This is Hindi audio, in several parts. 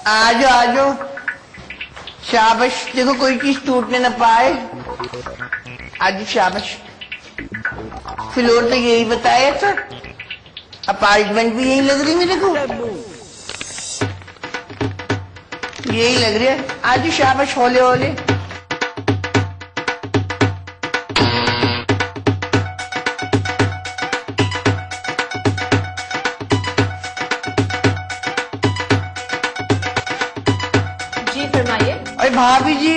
आजो आजो, शाबाश। देखो कोई चीज टूटने न पाए। आज शाबाश। फ्लोर पे यही बताया था, अपार्टमेंट भी यही लग रही मेरे को, यही लग रही है। आज शाबाश, होले होले। जी फरमाइए। अरे भाभी जी,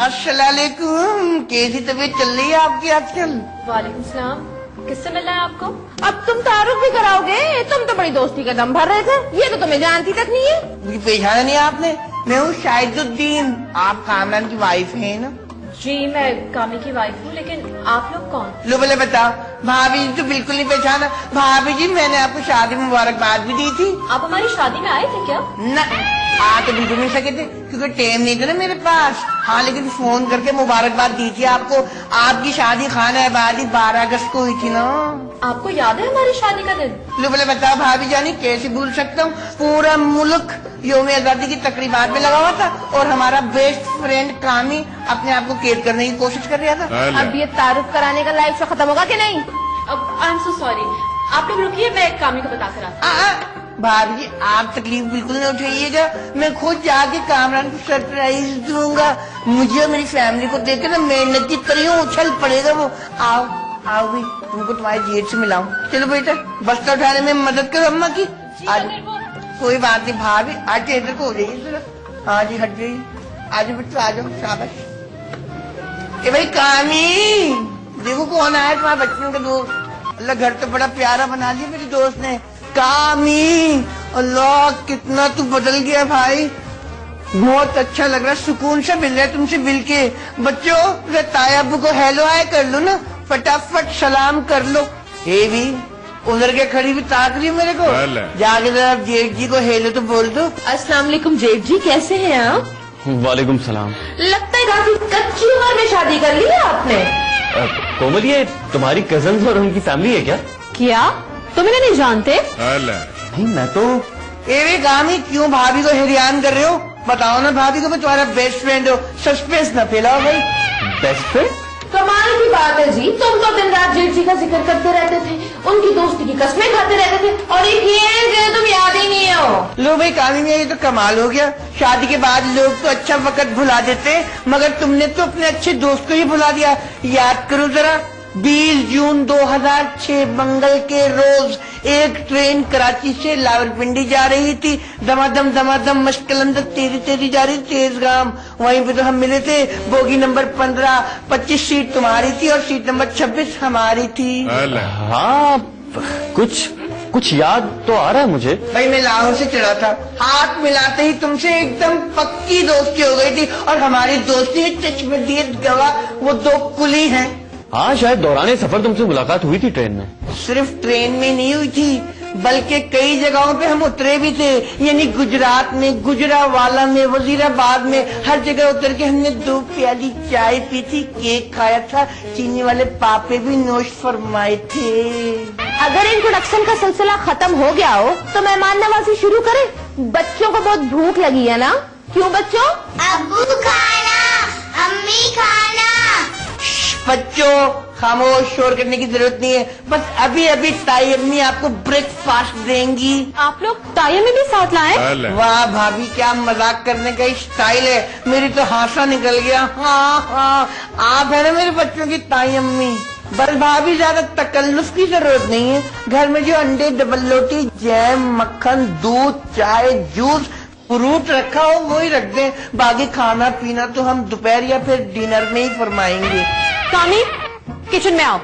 अस्सलामुअलैकुम। कैसी तबीयत चल रही है आपकी आजकल? वालेकुम सलाम। किससे मिलना है आपको? अब तुम तारुफ भी कराओगे? तुम तो बड़ी दोस्ती का दम भर रहे थे, ये तो तुम्हें जानती तक नहीं है। मुझे पहचाना नहीं आपने? मैं हूँ शाहिदुद्दीन, आप कामरान की वाइफ है ना? जी मैं कामी की वाइफ हूँ, लेकिन आप लोग कौन? लो बोले बताओ। भाभी जी तो बिल्कुल नहीं पहचाना। भाभी जी मैंने आपको शादी में मुबारकबाद भी दी थी। आप हमारी शादी में आए थे क्या? न, आ तो बिल्कुल नहीं सके थे क्योंकि टाइम नहीं था ना मेरे पास। हाँ लेकिन फोन करके मुबारकबाद दी थी आपको। आपकी शादी खाना आबादी 12 अगस्त को हुई थी ना। आपको याद है हमारी शादी का दिन? लो बोले बताओ भाभी जानी, कैसे भूल सकता हूँ। पूरा मुल्क यौम आजादी की तकरीबात में लगा हुआ था और हमारा बेस्ट फ्रेंड कामी अपने आप को कैद करने की कोशिश कर रहा था। अब ये तारुफ कराने का लाइफ शो खत्म होगा कि नहीं? अब आई एम सो सॉरी, आप लोग रुकिए, मैं कामी को बता कर आती भाभी जी आप तकलीफ बिल्कुल नहीं उठाइएगा, मैं खुद जाके कामरान को सरप्राइज दूंगा। मुझे और मेरी फैमिली को देख ना मेहनत की तरह उछल पड़ेगा वो। आओ आओ भी, तुमको तुम्हारे जेठ से मिलाऊं। चलो बेटा, बस्ता उठाने में मदद करो अम्मा की। आज कोई बात नहीं भाभी, आज इधर को हो जाइए जरा। हाँ जी हट जाइए, आज बच्चों आ जाओ, शाबाश। ए भाई कामी, देखो कौन आया तुम्हारे बच्चों का दोस्त। अल्लाह घर तो बड़ा प्यारा बना दिया मेरे दोस्त ने। कामी, अल्लाह कितना तू बदल गया भाई, बहुत अच्छा लग रहा है, सुकून सा मिल रहा है तुमसे मिल के। बच्चों ताया अब्बू को हेलो हाय कर लो ना, फटाफट सलाम कर लो। ये भी उधर के खड़ी भी ताक रही मेरे को। जाके जरा जेठ जी को हेलो तो बोल दो। अस्सलाम वालेकुम जेठ जी, कैसे हैं आप? वालेकुम सलाम। लगता है काफी कच्ची उम्र में शादी कर ली है आपने। कोमल, ये तुम्हारी कजन और उनकी फैमिली है क्या? क्या तुम इन्हें नहीं जानते? नहीं मैं तो। ए कामी, क्यों भाभी को हैरान कर रहे हो? बताओ ना भाभी को, मैं तुम्हारा बेस्ट फ्रेंड हो, सस्पेंस न फैलाओ भाई। Best friend? कमाल की बात है जी, तुम तो दिन रात जेठ जी का जिक्र करते रहते थे, उनकी दोस्ती की कस्में खाते रहते थे, और एक ये तुम याद ही नहीं हो। लो भाई कामी में ये तो कमाल हो गया। शादी के बाद लोग तो अच्छा वक्त भुला देते, मगर तुमने तो अपने अच्छे दोस्त को ही भुला दिया। याद करो जरा, 20 जून 2006 मंगल के रोज एक ट्रेन कराची से लावलपिंडी जा रही थी। दमादम मशकलंदर तेरी तेरी जा रही तेजगाम। वहीं पे तो हम मिले थे। बोगी नंबर 15, 25 सीट तुम्हारी थी और सीट नंबर 26 हमारी थी। हाँ कुछ याद तो आ रहा है मुझे। भाई मैं लाहौर से चढ़ा था, हाथ मिलाते ही तुमसे एकदम पक्की दोस्ती हो गई थी और हमारी दोस्ती में चश्मदीद गवाह वो 2 कुली हैं। हाँ शायद दौरान सफर तुमसे मुलाकात हुई थी ट्रेन में। सिर्फ ट्रेन में नहीं हुई थी, बल्कि कई जगहों पे हम उतरे भी थे। यानी गुजरात में, गुजरावाला में, वजीराबाद में, हर जगह उतर के हमने 2 प्याली चाय पी थी, केक खाया था, चीनी वाले पापे भी नोश फरमाए थे। अगर इंट्रोडक्शन का सिलसिला खत्म हो गया हो तो मेहमान नवाजी शुरू करें। बच्चों को बहुत भूख लगी है ना? क्यों बच्चों? अब्बू खाना, अम्मी खाना। बच्चों खामोश, शोर करने की जरूरत नहीं है। बस अभी अभी ताई अम्मी आपको ब्रेकफास्ट देंगी। आप लोग ताया में भी साथ लाए? वाह भाभी, क्या मजाक करने का स्टाइल है। मेरी तो हासा निकल गया। हाँ, आप है ना मेरे बच्चों की ताई अम्मी। बस भाभी ज्यादा तकल्लुफ की जरूरत नहीं है। घर में जो अंडे, डबल रोटी, जैम, मक्खन, दूध, चाय, जूस, फ्रूट रखा हो वही रख दें। बाकी खाना पीना तो हम दोपहर या फिर डिनर में ही फरमाएंगे। कामी, किचन में आओ।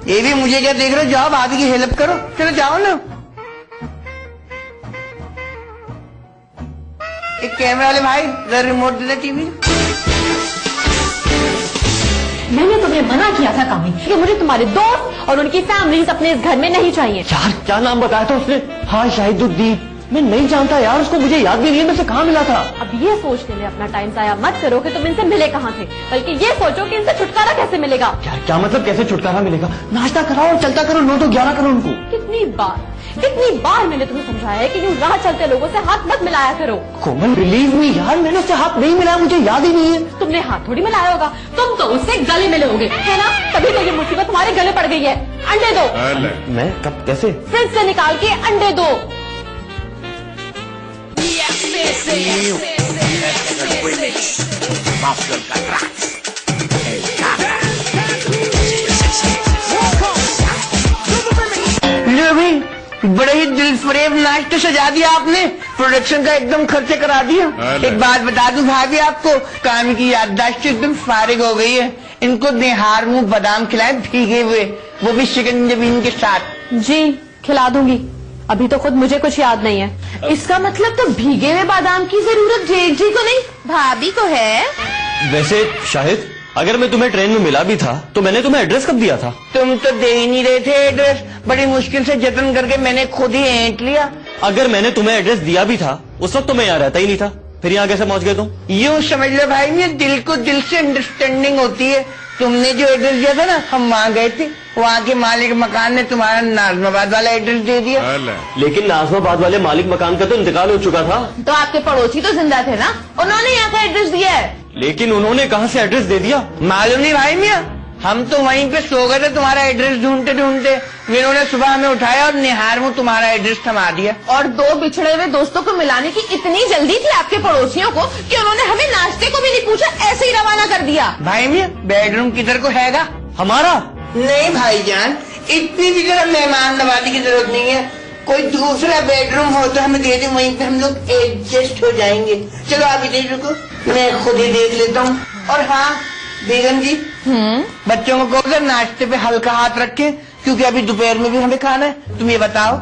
ये भी मुझे क्या देख रहे हो? जाओ भाभी की हेल्प करो, चलो जाओ ना। एक कैमरा वाले भाई, जरा रिमोट दे दे टीवी। मैंने तुम्हें मना किया था कामी कि मुझे तुम्हारे दोस्त और उनकी फैमिलीज अपने इस घर में नहीं चाहिए। यार क्या नाम बताया था उसने? हाँ शाहिदुद्दीन। मैं नहीं जानता यार उसको, मुझे याद भी नहीं है मैं से कहाँ मिला था। अब ये सोचने में अपना टाइम जाया मत करो कि तुम इनसे मिले कहाँ थे, बल्कि ये सोचो कि इनसे छुटकारा कैसे मिलेगा। यार क्या मतलब कैसे छुटकारा मिलेगा? नाश्ता कराओ, चलता करो, 9 तो 11 करो उनको। कितनी बार कितनी बार मैंने तुम्हें समझाया है कि यूँ राह चलते लोगों से हाथ मत मिलाया करो। कोमल बिलीव मी यार, मैंने उससे हाथ नहीं मिलाया, मुझे याद ही नहीं है। तुमने हाथ थोड़ी मिलाया होगा, तुम तो उससे गले मिले होगे, है ना? तभी तो ये मुसीबत तुम्हारे गले पड़ गई है। अंडे दो। मैं कब कैसे? फ्रिज से निकाल के अंडे दो। लो भाई, बड़े ही दिल फरेब नाश्ते सजा दिया आपने, प्रोडक्शन का एकदम खर्चे करा दिया। एक बात बता दूं भाभी आपको, काम की याददाश्त एकदम फारिग हो गई है। इनको निहार मुंह बादाम खिलाए भीगे हुए, वो भी शिकंजबीन के साथ। जी खिला दूंगी, अभी तो खुद मुझे कुछ याद नहीं है। इसका मतलब तो भीगे हुए बादाम की जरूरत जेठ जी को नहीं, भाभी को है। वैसे शाहिद, अगर मैं तुम्हें ट्रेन में मिला भी था तो मैंने तुम्हें एड्रेस कब दिया था? तुम तो दे ही नहीं रहे थे एड्रेस, बड़ी मुश्किल से जतन करके मैंने खुद ही ऐंठ लिया। अगर मैंने तुम्हें एड्रेस दिया भी था उस वक्त तो मैं यहाँ रहता ही नहीं था, फिर यहाँ कैसे पहुँच गए तुम? यूँ समझ लो भाई, ये दिल को दिल से अंडरस्टैंडिंग होती है। तुमने जो एड्रेस दिया था ना, हम वहाँ गए थे, वहाँ के मालिक मकान ने तुम्हारा नाजमाबाद वाला एड्रेस दे दिया। लेकिन नाजमाबाद वाले मालिक मकान का तो इंतकाल हो चुका था। तो आपके पड़ोसी तो जिंदा थे ना, उन्होंने यहाँ का एड्रेस दिया है। लेकिन उन्होंने कहाँ से एड्रेस दे दिया? मालूम नहीं भाई मियाँ, हम तो वहीं पे सो गए थे तुम्हारा एड्रेस ढूंढते ढूंढते। इन्होंने सुबह हमें उठाया और निहार में तुम्हारा एड्रेस थमा दिया। और दो बिछड़े हुए दोस्तों को मिलाने की इतनी जल्दी थी आपके पड़ोसियों को कि उन्होंने हमें नाश्ते को भी नहीं पूछा, ऐसे ही रवाना कर दिया। भाई मियाँ, बेडरूम किधर को हैगा? हमारा? नहीं भाईजान, इतनी भी जरा मेहमान नवाजी की जरूरत नहीं है। कोई दूसरा बेडरूम हो तो हमें दे दे, वहीं पे हम लोग एडजस्ट हो जाएंगे। चलो आप इधर रुको, मैं खुद ही देख लेता हूँ। और हाँ बेगम जी, बच्चों को कहो नाश्ते पे हल्का हाथ रखें, क्योंकि अभी दोपहर में भी हमें खाना है। तुम ये बताओ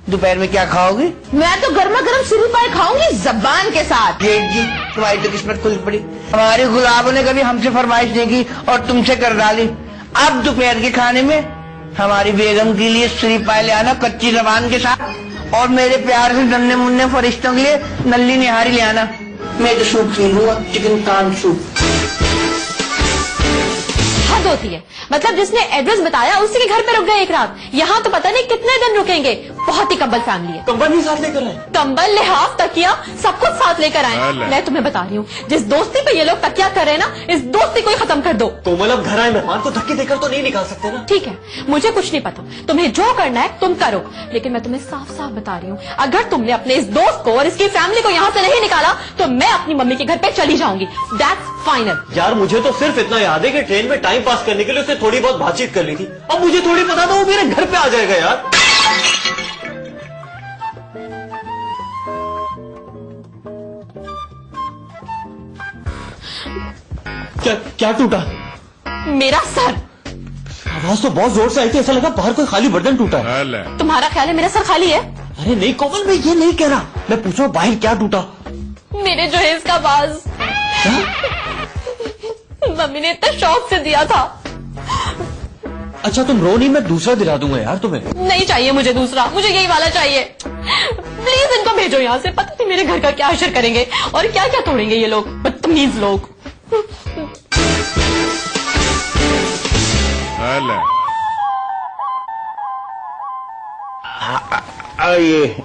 दोपहर में क्या खाओगे? मैं तो गर्मा गर्म सिरी पाए खाऊंगी जबान के साथ। जेठ जी, तुम्हारी तो किस्मत खुल पड़ी। हमारे गुलाबों ने कभी हमसे फरमाइश नहीं की और तुमसे कर डाली। अब दोपहर के खाने में हमारी बेगम के लिए सिरी पाए ले आना कच्ची जबान के साथ, और मेरे प्यार से नन्हे मुन्ने फरिश्तों के लिए नल्ली निहारी ले आना। मैं तो सूप पी लूंगा, चिकन कान सूप। हद होती है, मतलब जिसने एड्रेस बताया उसी के घर पे रुक गए एक रात। यहाँ तो पता नहीं कितने दिन रुकेंगे। बहुत ही कंबल फैमिली है। कंबल भी साथ लेकर आए? कंबल, लिहाफ, तकिया सब कुछ साथ लेकर आए। मैं तुम्हें बता रही हूँ, जिस दोस्ती पे ये लोग तकिया कर रहे हैं ना, इस दोस्ती को ही खत्म कर दो। कोमल, अब घर आए मेहमान को धक्के देकर तो नहीं निकाल सकते ना? ठीक है, मुझे कुछ नहीं पता, तुम्हें जो करना है तुम करो, लेकिन मैं तुम्हें साफ साफ बता रही हूँ, अगर तुमने अपने इस दोस्त को और इसकी फैमिली को यहाँ से नहीं निकाला तो मैं अपनी मम्मी के घर पे चली जाऊंगी। That's final. यार मुझे तो सिर्फ इतना याद है कि ट्रेन में टाइम पास करने के लिए उससे थोड़ी बहुत बातचीत कर ली थी। अब मुझे थोड़ी पता था वो मेरे घर पे आ जाएगा यार। क्या टूटा? मेरा सर। आवाज तो बहुत जोर से आई थी, ऐसा लगा बाहर कोई खाली बर्तन टूटा है। तुम्हारा ख्याल है मेरा सर खाली है? अरे नहीं कोमल, मैं ये नहीं कह रहा, मैं पूछ रहा हूँ बाहर क्या टूटा? मेरे जो है इसका बाज। मम्मी ने इतना शौक से दिया था। अच्छा तुम रो नहीं, मैं दूसरा दिला दूंगा यार तुम्हें। नहीं चाहिए मुझे दूसरा, मुझे यही वाला चाहिए। प्लीज इनको भेजो यहाँ से, पता नहीं मेरे घर का क्या असर करेंगे और क्या क्या तोड़ेंगे ये लोग, बदतमीज लोग।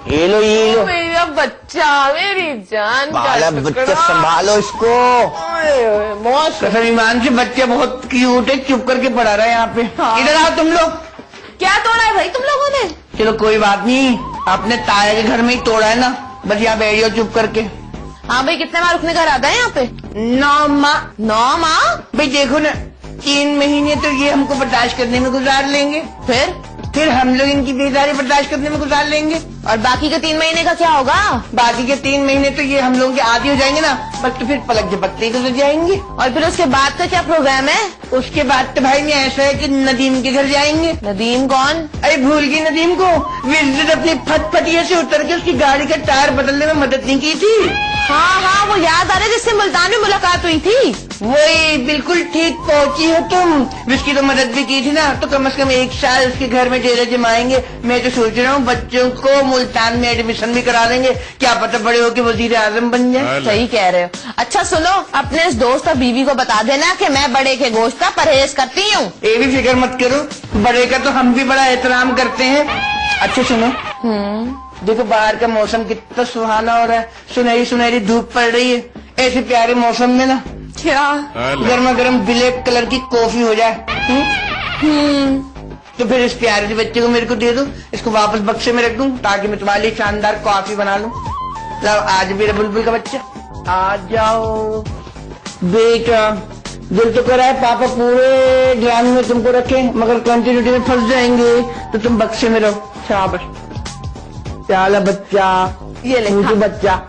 ये लो मेरा बच्चा, मेरी जान का बाला टुकड़ा। बच्चा, संभालो इसको। मौत। कसम ईमान से बच्चा बहुत क्यूट है, चुप करके पढ़ा रहा है यहाँ पे। इधर आओ तुम लोग। क्या तोड़ा है भाई तुम लोगों ने? चलो कोई बात नहीं, अपने ताया के घर में ही तोड़ा है ना, बस यहाँ बैठ जाओ चुप करके। हाँ भाई, कितने बार रुकने घर आता है यहाँ पे? 9 माह। 9 माह? भाई देखो ना, 3 महीने तो ये हमको बर्दाश्त करने में गुजार लेंगे, फिर हम लोग इनकी बेदारी बर्दाश्त करने में गुजार लेंगे, और बाकी के 3 महीने का क्या होगा? बाकी के 3 महीने तो ये हम लोगों के आदि हो जाएंगे ना, बस तो फिर पलक झपकते ही गुजर जाएंगे। और फिर उसके बाद का क्या प्रोग्राम है? उसके बाद तो भाई मैं ऐसा है कि नदीम के घर जाएंगे। नदीम कौन? अरे भूल गई नदीम को, विजिट अपनी फटफटिया से उतर के उसकी गाड़ी का टायर बदलने में मदद नहीं की थी। हाँ हाँ, वो याद आ रहा है जिससे मुल्तान में मुलाकात हुई थी। वही, बिल्कुल ठीक पहुंची हो तुम। उसकी तो मदद भी की थी ना, तो कम से कम 1 साल उसके घर में डेरे जमाएंगे। मैं तो सोच रहा हूँ बच्चों को मुल्तान में एडमिशन भी करा देंगे, क्या पता बड़े होके वजीर आजम बन जाए। सही कह रहे हो। अच्छा सुनो, अपने इस दोस्त और बीवी को बता देना कि मैं बड़े के गोश्त का परहेज करती हूँ। ये भी फिक्र मत करो, बड़े का तो हम भी बड़ा एहतराम करते हैं। अच्छा सुनो, देखो बाहर का मौसम कितना सुहाना हो रहा है, सुनहरी सुनहरी धूप पड़ रही है। ऐसे प्यारे मौसम में ना क्या? गर्मा गर्म ब्लैक कलर की कॉफी हो जाए। तो फिर इस प्यारे से बच्चे को मेरे को दे दो, इसको वापस बक्से में रख दूं ताकि मैं तुम्हारे लिए शानदार कॉफी बना लूं। लो आज मेरा बुलबुल का बच्चा आ जाओ बेटा। दिल तो कर रहा है पापा पूरे ड्रामे में तुमको रखे, मगर कंटिन्यूटी में फंस जाएंगे, तो तुम बक्से में रहो। शाबाश प्याला बच्चा, ये ले मुझे बच्चा,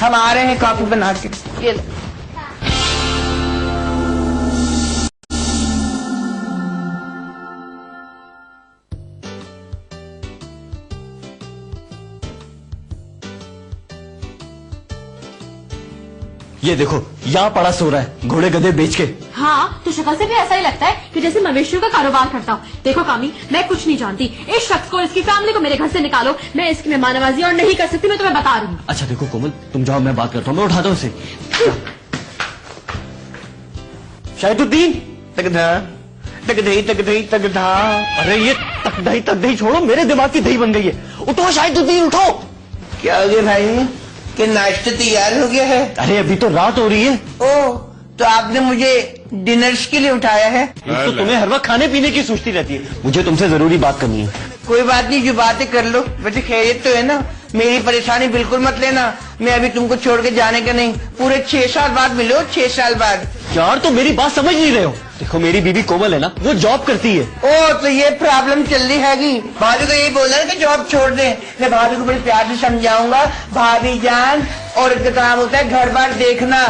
हम आ रहे हैं कॉफी बना के। ये ले। ये देखो यहाँ पड़ा सो रहा है घोड़े गधे बेच के। हाँ, तो शक्ल से भी ऐसा ही लगता है कि जैसे मवेशियों का कारोबार करता हूँ। देखो कामी, मैं कुछ नहीं जानती। इस शख्स को, इसकी फैमिली को मेरे घर से निकालो। मैं इसकी मेहमान नवाजी और नहीं कर सकती, मैं तुम्हें बता रही हूँ। अच्छा देखो कोमल, तुम जाओ, मैं बात करता हूँ, मैं उठाता हूँ उसे। शाहिदुद्दीन, तकदही। अरे ये तक दही छोड़ो, मेरे दिमाग की दही बन गई है। उठो शाहिदुद्दीन, उठो। क्या हो गया भाई, कि नाश्ता तैयार हो गया है? अरे अभी तो रात हो रही है। ओ, तो आपने मुझे डिनर्स के लिए उठाया है? तो तुम्हें हर वक्त खाने पीने की सोचती रहती है। मुझे तुमसे जरूरी बात करनी है। कोई बात नहीं, जो बातें कर लो। वैसे खैरियत तो है ना? मेरी परेशानी बिल्कुल मत लेना, मैं अभी तुमको छोड़ के जाने का नहीं। पूरे 6 साल बाद मिलो, 6 साल बाद। यार तो मेरी बात समझ नहीं रहे हो। देखो मेरी बीवी कोमल है ना, वो जॉब करती है। ओ, तो ये प्रॉब्लम चल रही हैगी। भाभी को यही बोलना है कि जॉब छोड़ दे। मैं भाभी को बड़े प्यार से समझाऊंगा, भाभी जान, और इसका काम होता है घर बार देखना,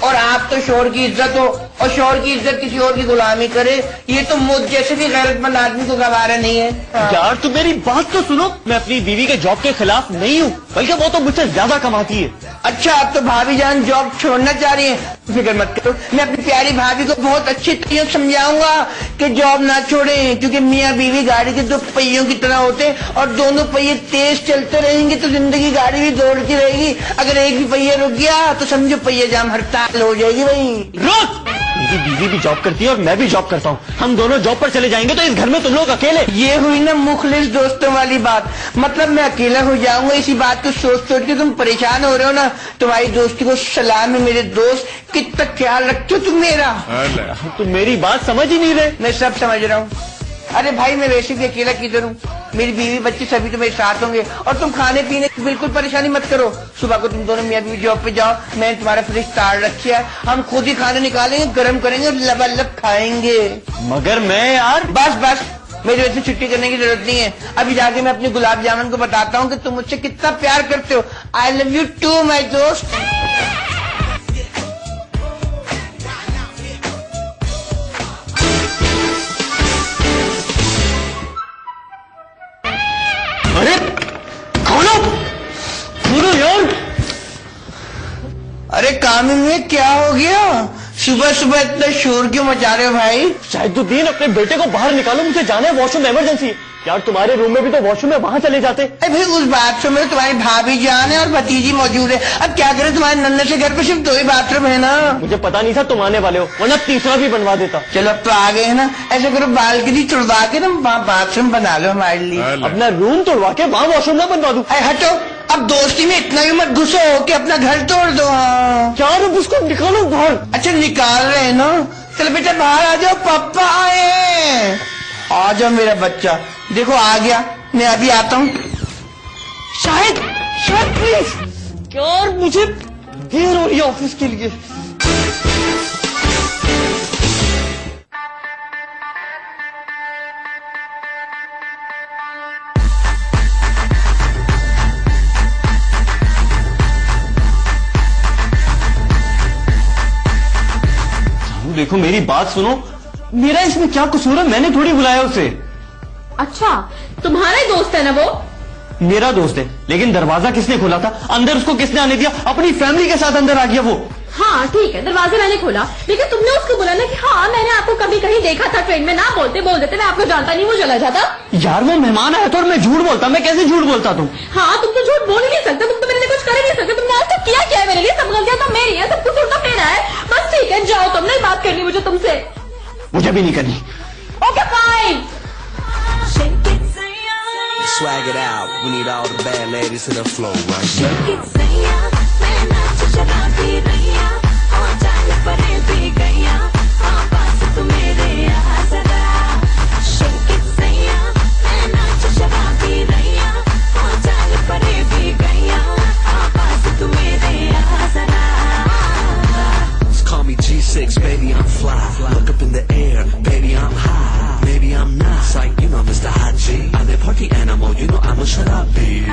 और आप तो शोहर की इज्जत हो, और शोहर की इज्जत किसी और की गुलामी करे, ये तो मुझ जैसे भी गैरतमंद आदमी को गवारा नहीं है। यार तो मेरी बात तो सुनो, मैं अपनी बीवी के जॉब के खिलाफ नहीं हूँ, बल्कि वो तो मुझसे ज्यादा कमाती है। अच्छा, आप तो भाभी जान जॉब छोड़ना चाह रही है? फिक्र मत करो, मैं अपनी प्यारी भाभी को बहुत अच्छी तरीके से समझाऊंगा कि जॉब ना छोड़े, क्योंकि मियाँ बीवी गाड़ी के 2 पहियों की तरह होते हैं, और दोनों पहिए तेज चलते रहेंगे तो जिंदगी गाड़ी भी दौड़ती रहेगी। अगर एक भी पहिया रुक गया तो समझो पहिया जाम हड़ताल हो जाएगी। भाई रुक, मेरी बीवी भी जॉब करती है और मैं भी जॉब करता हूँ, हम दोनों जॉब पर चले जाएंगे तो इस घर में तुम लोग अकेले। ये हुई ना मुखलिस दोस्तों वाली बात, मतलब मैं अकेला हो जाऊंगा। इसी बात को सोच सोच के तुम परेशान हो रहे हो ना। तुम्हारी दोस्ती को सलाम है मेरे दोस्त, कितना ख्याल रखते हो तुम मेरा। तुम मेरी बात समझ ही नहीं रहे। मैं सब समझ रहा हूँ। अरे भाई, मैं वैसे भी अकेला किधर हूँ, मेरी बीवी बच्चे सभी तो मेरे साथ होंगे। और तुम खाने पीने की बिल्कुल परेशानी मत करो। सुबह को तुम दोनों मियाँ बीवी जॉब पे जाओ, मैं तुम्हारा फ्रिज ताड़ रखी है, हम खुद ही खाने निकालेंगे, गर्म करेंगे और लबालब खाएंगे। मगर मैं यार, बस मेरी वैसे छुट्टी करने की जरूरत नहीं है। अभी जाके मैं अपने गुलाब जामुन को बताता हूँ कि तुम मुझसे कितना प्यार करते हो। I love you too my दोस्त। अरे खोलो यार। अरे कामिल में क्या हो गया? सुबह सुबह इतना शोर क्यों मचा रहे हो भाई? शाहिदुद्दीन, अपने बेटे को बाहर निकालो, मुझे जाना है वॉशरूम, इमरजेंसी है। यार तुम्हारे रूम में भी तो वॉशरूम है, वहाँ चले जाते। अरे भाई, उस बाथरूम में तुम्हारी भाभी जान है और भतीजी मौजूद है। अब क्या करें, तुम्हारे नन्हे से घर पे सिर्फ 2 ही बाथरूम है ना। मुझे पता नहीं था तुम आने वाले हो, वरना तीसरा भी बनवा देता। चलो अब तो आ गए है ना, ऐसे करो बालकनी तोड़वा के ना वहाँ बाथरूम बना लो हमारे लिए। अपना रूम तोड़वा के वहाँ वॉशरूम ना बनवा दूं? अरे हटो, अब दोस्ती में इतना भी मत घुसो कि अपना घर तोड़ दो। हाँ यार अब उसको निकालो बाहर। अच्छा, निकाल रहे हैं ना, चलो बेटा बाहर आ जाओ, पापा आए। आ जाओ मेरा बच्चा, देखो आ गया, मैं अभी आता हूँ। शायद प्लीज यार, मुझे देर हो रही है ऑफिस के लिए। देखो मेरी बात सुनो, मेरा इसमें क्या कसूर है? मैंने थोड़ी बुलाया उसे। अच्छा, तुम्हारा ही दोस्त है ना वो? मेरा दोस्त है, लेकिन दरवाजा किसने खोला था? अंदर उसको किसने आने दिया? अपनी फैमिली के साथ अंदर आ गया वो। हाँ ठीक है, दरवाजा मैंने खोला, लेकिन तुमने उसको बोला ना कि हाँ मैंने आपको कभी कहीं देखा था ट्रेन में। ना बोल देते मैं आपको जानता नहीं, वो चला जाता। यार वो मेहमान आया था और मैं झूठ बोलता? मैं कैसे झूठ बोलता? तुम हाँ, तुम तो झूठ बोल ही नहीं सकते, तुम तो मेरे लिए कुछ कर ही नहीं सकते। तुमने आज तक किया क्या है मेरे लिए? सब गलतियां तो मेरी है, सब कुछ उल्टा मेरा है। बस ठीक है, जाओ, तुम नहीं बात करनी मुझे तुमसे। मुझे भी नहीं करनी। Okay fine. swag it out. We need all the bad ladies to the floor right now. Call me G6, baby, I'm fly. Look up in the air, baby, I'm high. Maybe I'm not. It's like, you know, Mr. Hot G. I'm the party animal, you know I'm a shut up bee.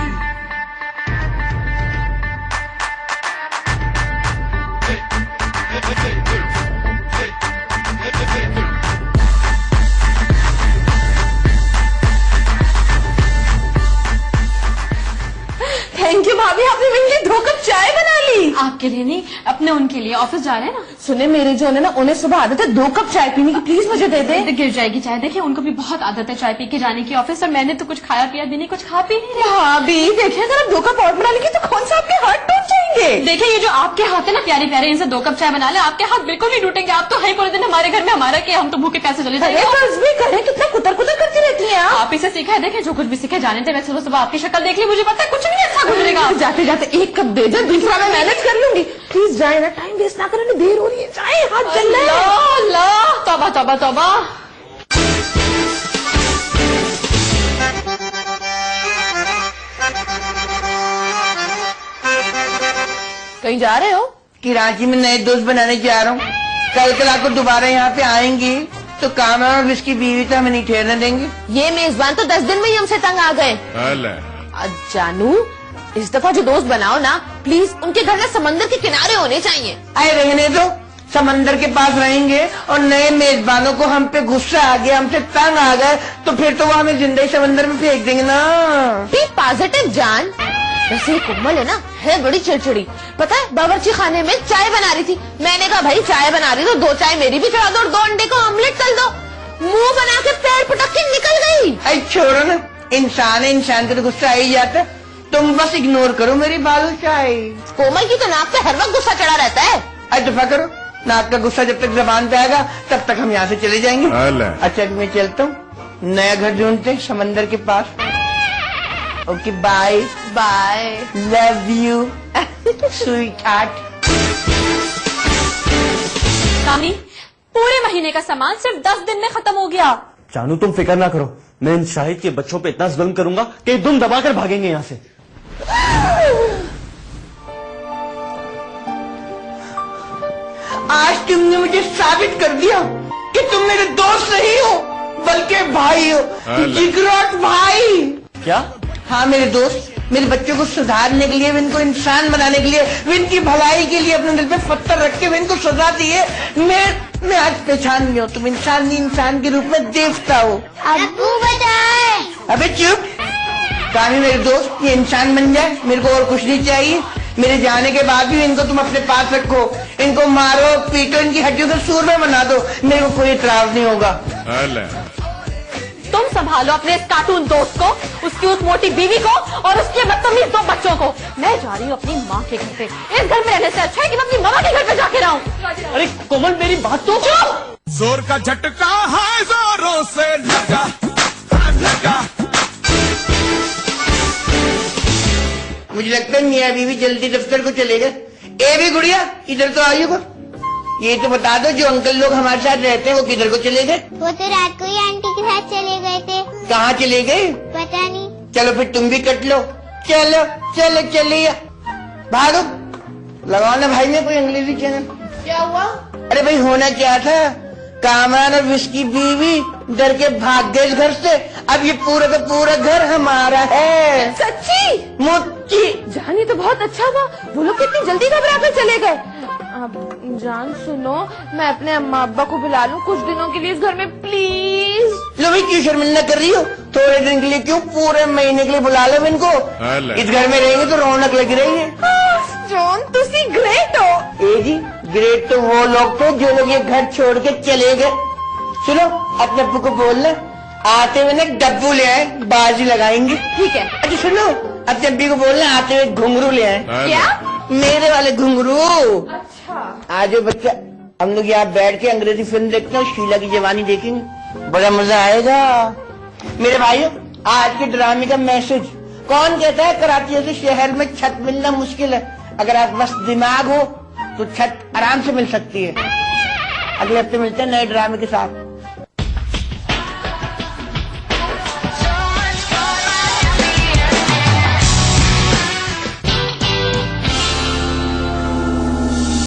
Thank you भाभी, आपने मेरे लिए 2 कप चाय बना ली। आपके लिए नहीं, अपने उनके लिए। ऑफिस जा रहे हैं ना। सुने, मेरे जो है ना, उन्हें सुबह आदत है 2 कप चाय पीने की, प्लीज मुझे दे दे। गिर जाएगी चाय। देखिए उनको भी बहुत आदत है चाय पी के जाने की ऑफिस, और मैंने तो कुछ खाया पिया भी नहीं, कुछ खा पी नहीं रहा। भाभी देखिए, अगर आप 2 कप और बना लेंगे तो कौन सा आपके हाथ टूट जाएंगे। देखिए ये जो आपके हाथ है ना प्यारे प्यारे, इनसे 2 कप चाय बना ले, आपके हाथ बिल्कुल नहीं टूटेंगे। आप तो है पूरे दिन हमारे घर में, हमारा क्या, हम तो भूखे कैसे चले अरे जाएंगे। बस भी करें, कितना कुतर कुतर करती रहती हैं आप इसे सीखा है। देखिए जो कुछ भी सीखे जाने थे। मैं सुबह सुबह आपकी शक्ल देख ली, मुझे पता है कुछ नहीं अच्छा गुजरेगा। जाते जाते 1 कप दे दो, दूसरा मैं मैनेज कर लूंगी। प्लीज जाए ना, टाइम वेस्ट ना करें, देर हो रही है। जाए, हाथ चल रहा है। अल्लाह, तौबा तौबा तौबा। कहीं जा रहे हो? कि रांची में नए दोस्त बनाने जा रहा हूँ। कल आपको दोबारा यहाँ पे आएंगी तो कामरान और इसकी बीवी तो हमें नहीं ठहरने देंगे। ये मेजबान तो 10 दिन में ही हमसे तंग आ गए। जानू, इस दफा जो दोस्त बनाओ ना, प्लीज उनके घर में समंदर के किनारे होने चाहिए। आए रहने दो, समंदर के पास रहेंगे और नए मेजबानों को हम पे गुस्सा आ गया, हमसे तंग आ गए तो फिर तो वो हमें जिंदा ही समंदर में फेंक देंगे ना। बी पॉजिटिव जान। वैसे ये कोमल है ना, है बड़ी चिड़चिड़ी। पता है, बावर्ची खाने में चाय बना रही थी। मैंने कहा भाई चाय बना रही तो 2 चाय मेरी भी चढ़ा दो और 2 अंडे का ऑमलेट तल दो। मुंह बना के पैर पटक के निकल गई। अरे छोड़ो ना, इंसान है, इंसान का तो गुस्सा आ ही जाता। तुम बस इग्नोर करो मेरी बालू चाय। कोमल की तो नाक पे हर वक्त गुस्सा चढ़ा रहता है। अरे दफा करो, नाक का गुस्सा जब तक जबान पे आएगा तब तक हम यहाँ से चले जाएंगे। अच्छा मैं चलता हूँ, नया घर ढूंढते समंदर के पास। Okay bye bye, love you sweetheart. कामी, पूरे महीने का सामान सिर्फ 10 दिन में खत्म हो गया। जानू तुम फिक्र ना करो, मैं इन शाहिद के बच्चों पे इतना जुल्म करूंगा कि दुम दबाकर भागेंगे यहाँ से। आज तुमने मुझे साबित कर दिया कि तुम मेरे दोस्त नहीं हो बल्कि भाई हो, जिगराट भाई। क्या? हाँ मेरे दोस्त, मेरे बच्चों को सुधारने के लिए, इनको इंसान बनाने के लिए, इनकी भलाई के लिए अपने दिल पे पत्थर रख के इनको सजा दी है। मैं आज पहचान गया हूँ, तुम इंसान नहीं, इंसान के रूप में देवता हो। अब्बू बताए। अबे चुप, कामी मेरे दोस्त ये इंसान बन जाए, मेरे को और कुछ नहीं चाहिए। मेरे जाने के बाद भी इनको तुम अपने पास रखो, इनको मारो पीटो, इनकी हड्डियों को सूरमा बना दो, मेरे को कोई इतराज नहीं होगा। तुम संभालो अपने इस कार्टून दोस्त को, उसकी उस मोटी बीवी को और उसके बदतमीज 2 बच्चों को। मैं जा रही हूँ अपनी माँ के घर पे। इस घर में रहने से अच्छा है कि मैं अपनी मामा के घर पे जाके रहूं। अरे कोमल मेरी बात तो। जोर का झटका है, जोरों से लगा लगा। मुझे लगता है मियाँ बीवी जल्दी दफ्तर को चले गए। ए भी गुड़िया इधर तो आइए, ये तो बता दो जो अंकल लोग हमारे साथ रहते हैं वो किधर को चले गए? वो तो रात को ही आंटी के साथ चले गए थे। कहाँ चले गए? पता नहीं। चलो फिर तुम भी कट लो। चलो चलो चलिए, भागो। लगाओ ना भाई में कोई अंग्रेजी चैनल। क्या हुआ? अरे भाई होना क्या था, कामरान और उसकी बीवी डर के भाग गए इस घर से। अब ये पूरा का पूरा घर हमारा है। सच्ची? मुच्ची जान, ये तो बहुत अच्छा हुआ। वो लोग कितनी जल्दी घबरा कर चले गए। अब जान सुनो, मैं अपने अम्मा अब्बा को बुला लूं कुछ दिनों के लिए इस घर में, प्लीज। लो भाई क्यों शर्मिंदा कर रही हो? थोड़े दिन के लिए क्यों, पूरे महीने के लिए बुला लो इनको। इस घर में रहेंगे तो रौनक लगी रही है। जॉन तुसी ग्रेट हो। ए जी ग्रेट तो वो लोग थे जो लोग ये घर छोड़ के चले गए। सुनो अपने अब्बू को बोलना आते हुए ना डब्बू ले आए, बाजी लगाएंगे। ठीक है। अच्छा सुनो अपने अब्बी को बोलना आते हुए घुंघरू ले आए। क्या? मेरे वाले घुंघरू। अच्छा। आज बच्चा हम लोग यहाँ बैठ के अंग्रेजी फिल्म देखते हैं, शीला की जवानी देखेंगे, बड़ा मजा आएगा। मेरे भाइयों आज के ड्रामे का मैसेज। कौन कहता है कराची जैसे शहर में छत मिलना मुश्किल है? अगर आप बस दिमाग हो तो छत आराम से मिल सकती है। अगले हफ्ते मिलते हैं नए ड्रामे के साथ।